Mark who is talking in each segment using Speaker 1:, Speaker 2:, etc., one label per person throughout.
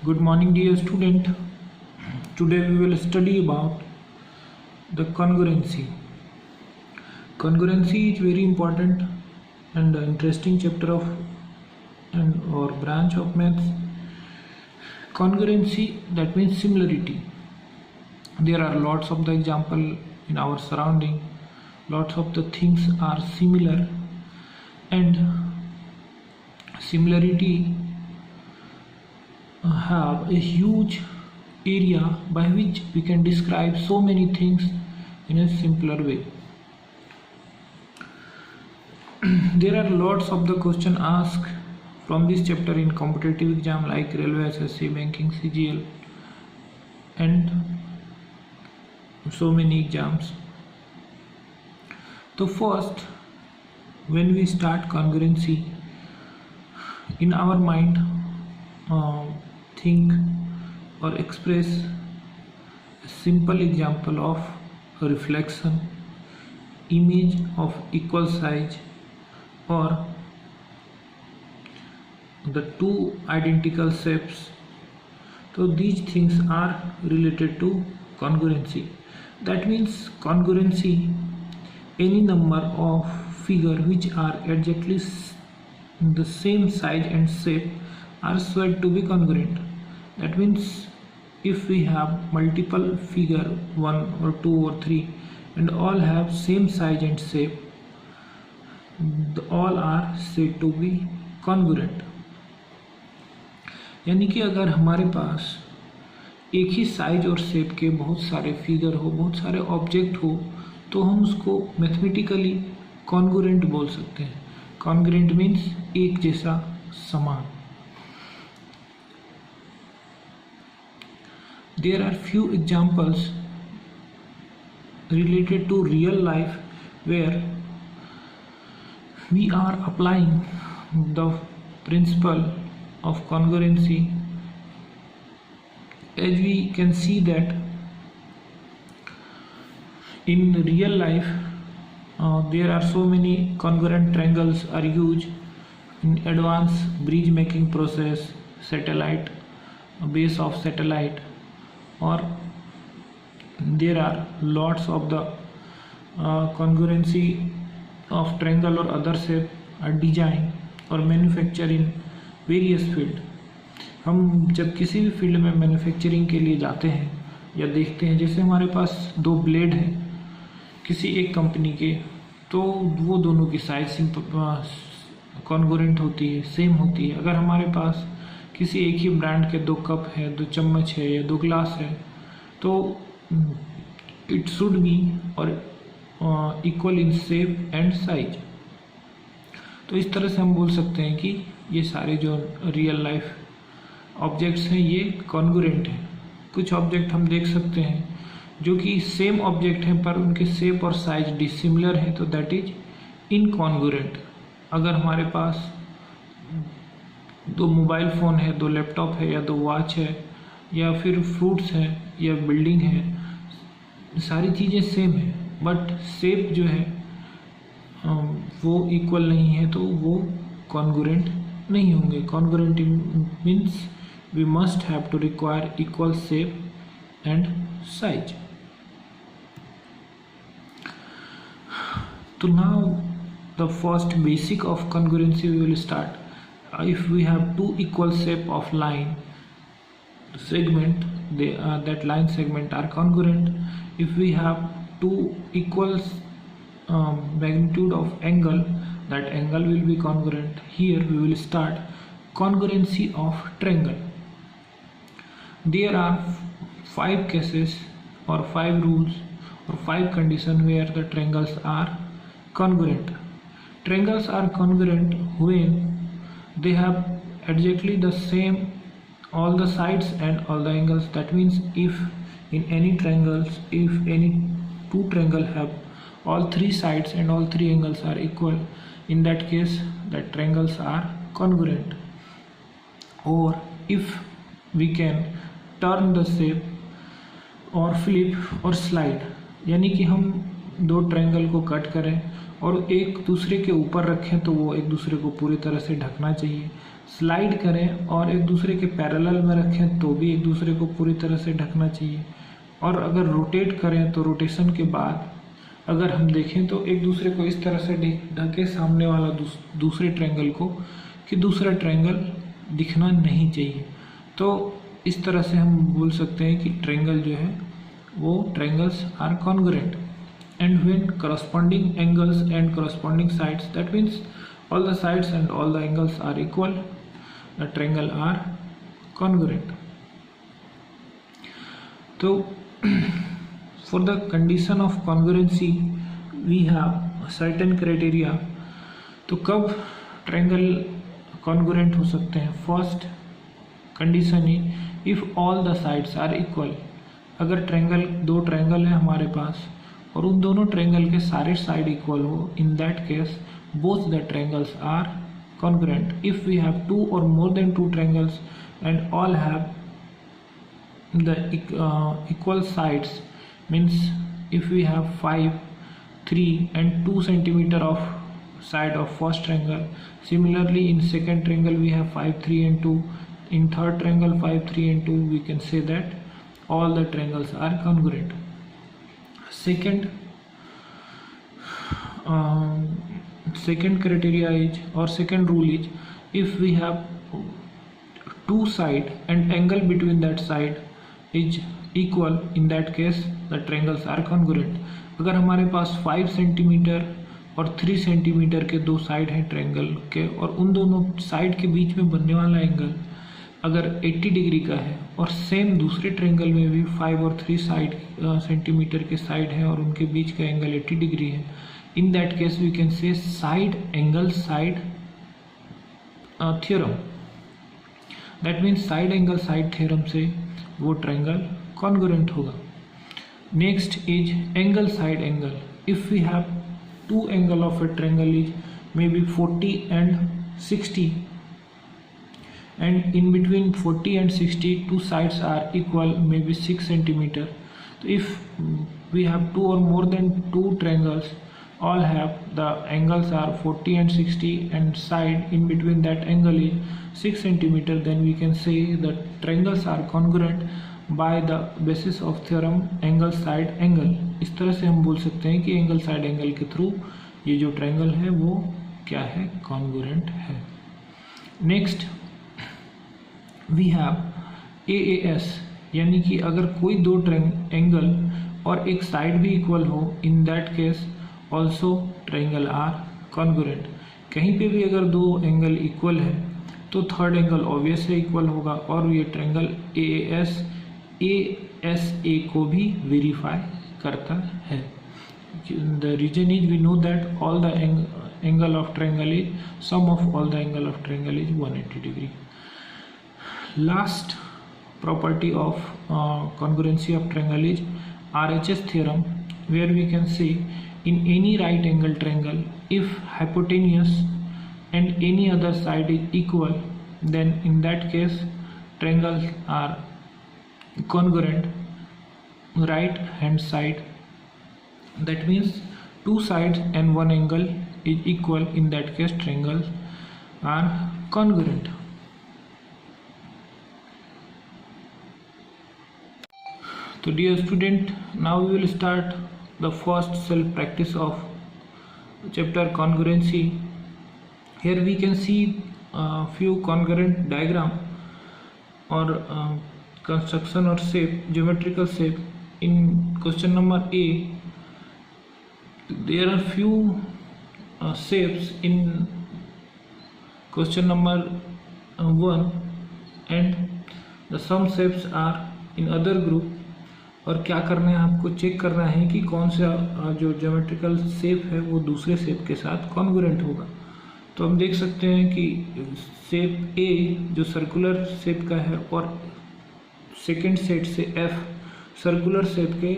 Speaker 1: Good morning, dear student. Today we will study about the congruency. Congruency is very important and interesting chapter of and or branch of maths. Congruency, that means similarity. There are lots of the example in our surrounding. Lots of the things are similar, and similarity have a huge area by which we can describe so many things in a simpler way. There are lots of the question asked from this chapter in competitive exam like railway, SSC, banking, CGL, and so many exams. So first, when we start congruency, in our mind think or express a simple example of a reflection, image of equal size, or the two identical shapes. So these things are related to congruency. That means congruency, any number of figure which are exactly the same size and shape are said to be congruent. That means if we have multiple figure 1 or 2 or 3 and all have same size and shape, all are said to be congruent. यानी कि अगर हमारे पास एक ही size और shape के बहुत सारे figure हो, बहुत सारे ऑब्जेक्ट हो, तो हम उसको मैथमेटिकली कॉन्ग्रुएंट बोल सकते हैं. कॉन्ग्रुएंट मीन्स एक जैसा, समान. There are few examples related to real life where we are applying the principle of congruency. As we can see that in real life there are so many congruent triangles are used in advanced bridge making process, satellite, base of satellite, or there are lots of the congruency of triangle or other shape are designed or manufactured in various field. हम जब किसी भी field में manufacturing के लिए जाते हैं या देखते हैं, जैसे हमारे पास दो ब्लेड हैं किसी एक कंपनी के, तो वो दोनों की साइज कॉन्ग्रुएंट होती है, सेम होती है. अगर हमारे पास किसी एक ही ब्रांड के दो कप है, दो चम्मच है या दो ग्लास है, तो इट शुड बी और equal in shape and size. तो इस तरह से हम बोल सकते हैं कि ये सारे जो रियल लाइफ ऑब्जेक्ट्स हैं ये कॉन्ग्रुएंट हैं. कुछ ऑब्जेक्ट हम देख सकते हैं जो कि सेम ऑब्जेक्ट हैं पर उनके शेप और साइज डिसिमिलर हैं, तो दैट इज इनकॉन्ग्रुएंट. अगर हमारे पास दो मोबाइल फ़ोन है, दो लैपटॉप है या दो वॉच है या फिर फ्रूट्स हैं या बिल्डिंग है, सारी चीज़ें सेम है बट शेप जो है वो इक्वल नहीं है, तो वो कॉन्ग्रुएंट नहीं होंगे. Congruent means we must have to require equal shape and size. तो now the first basic of congruency we will start. If we have two equal shape of line segment, that line segment are congruent. If we have two equal magnitude of angle, that angle will be congruent. Here we will start congruency of triangle. There are 5 cases or 5 rules or 5 conditions where the triangles are congruent. Triangles are congruent when they have exactly the same all the sides and all the angles. That means if in any triangles, if any two triangle have all 3 sides and all 3 angles are equal, in that case the triangles are congruent. Or if we can turn the shape or flip or slide, यानी कि हम दो triangle को cut करें और एक दूसरे के ऊपर रखें तो वो एक दूसरे को पूरी तरह से ढकना चाहिए, स्लाइड करें और एक दूसरे के पैरेलल में रखें तो भी एक दूसरे को पूरी तरह से ढकना चाहिए। और अगर रोटेट करें तो रोटेशन के बाद अगर हम देखें तो एक दूसरे को इस तरह से ढके सामने वाला दूसरे ट्रायंगल को कि दूसरा ट्रायंगल दिखना नहीं चाहिए। तो इस तरह से हम बोल सकते हैं कि ट्रायंगल जो है वो triangles are congruent. And when corresponding angles and corresponding sides, that means all the sides and all the angles are equal, the triangle are congruent. So for the condition of congruency we have certain criteria. तो कब triangle congruent हो सकते हैं? First condition is if all the sides are equal. अगर दो triangle है हमारे पास और उन दोनों ट्रायंगल के सारे साइड इक्वल हो, in that case both the triangles are congruent. If we have two or more than two triangles and all have the equal sides, means if we have 5, 3 and 2 centimeter of side of first triangle, similarly in second triangle we have 5, 3 and 2, in third triangle 5, 3 and 2, we can say that all the triangles are congruent. Second criteria is, or second rule is, if we have two side and angle between that side is equal, in that case the triangles are congruent. अगर हमारे पास 5 centimetre और 3 centimetre के दो side हैं triangle के और उन दोनों साइड के बीच में बनने वाला एंगल अगर 80 डिग्री का है और सेम दूसरे ट्रायंगल में भी 5 और 3 सेंटीमीटर के साइड हैं और उनके बीच का एंगल 80 डिग्री है, in that case we can say side angle side theorem. That means side angle side theorem से वो ट्रायंगल congruent होगा. Next is angle side angle. If we have two angle of a triangle is maybe 40 and 60 and in between 40 and 60 two sides are equal, maybe 6 centimeter. So if we have two or more than two triangles, all have the angles are 40 and 60 and side in between that angle is 6 centimeter, then we can say that triangles are congruent by the basis of theorem angle side angle. इस तरह से हम बोल सकते हैं कि angle side angle के through ये जो ट्रायंगल है वो क्या है, कॉन्ग्रुएंट है. नेक्स्ट वी हैव AAS, यानी कि अगर कोई दो एंगल और एक साइड भी इक्वल हो, in that case also triangle are congruent. कहीं पे भी अगर दो एंगल इक्वल है तो थर्ड एंगल ऑब्वियसली इक्वल होगा और ये ट्रायंगल ASA को भी वेरीफाई करता है. The reason is we know that all the angle of triangle is sum of all the angle of triangle is 180 degree. Last property of congruency of triangle is RHS theorem, where we can say in any right angle triangle if hypotenuse and any other side is equal, then in that case triangles are congruent right hand side. That means two sides and one angle is equal, in that case triangles are congruent. So dear student, now we will start the first self practice of chapter congruency. Here we can see few congruent diagram or construction or shape, geometrical shape. In question number A, there are few shapes in question number 1 and the some shapes are in other group. और क्या करना है, आपको check करना है कि कौन सा जो ज्योमेट्रिकल शेप है वो दूसरे शेप के साथ कॉन्ग्रुएंट होगा. तो हम देख सकते हैं कि शेप ए जो सर्कुलर शेप का है और सेकंड सेट से एफ सर्कुलर शेप के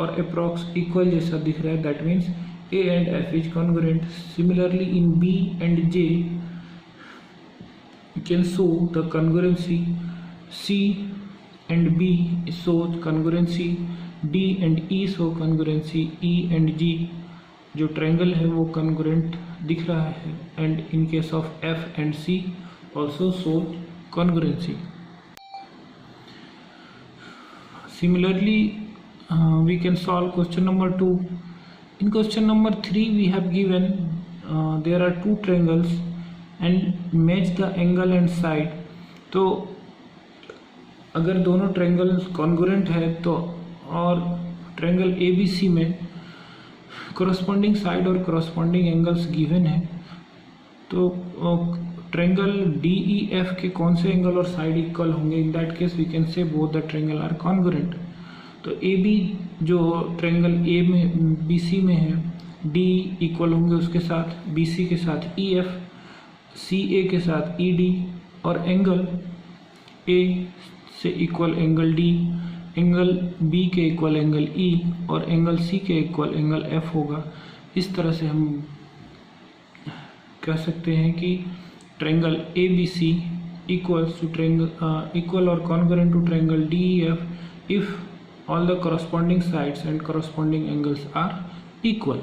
Speaker 1: और अप्रॉक्स इक्वल जैसा दिख रहा है, that means A and F is congruent. Similarly in B and J you can show the congruency. C and B shows congruency, D and E show congruency, E and G जो triangle है वो congruent दिख रहा है, and in case of F and C also shows congruency. Similarly, we can solve question number 2. In question number 3 we have given there are two triangles and match the angle and side. तो अगर दोनों triangles congruent है तो और triangle ABC में corresponding side और corresponding angles given है, तो ट्रायंगल DEF के कौन से एंगल और साइड इक्वल होंगे? In that case we can say both the triangle are congruent. तो AB जो ट्रायंगल A में BC में है, D इक्वल होंगे उसके साथ, BC के साथ EF, CA के साथ ED, और एंगल A से equal angle D, angle B के इक्वल एंगल E और एंगल C के इक्वल एंगल F होगा. इस तरह से हम कह सकते हैं कि triangle ABC equals to triangle equal or congruent to triangle DEF if all the corresponding sides and corresponding angles are equal.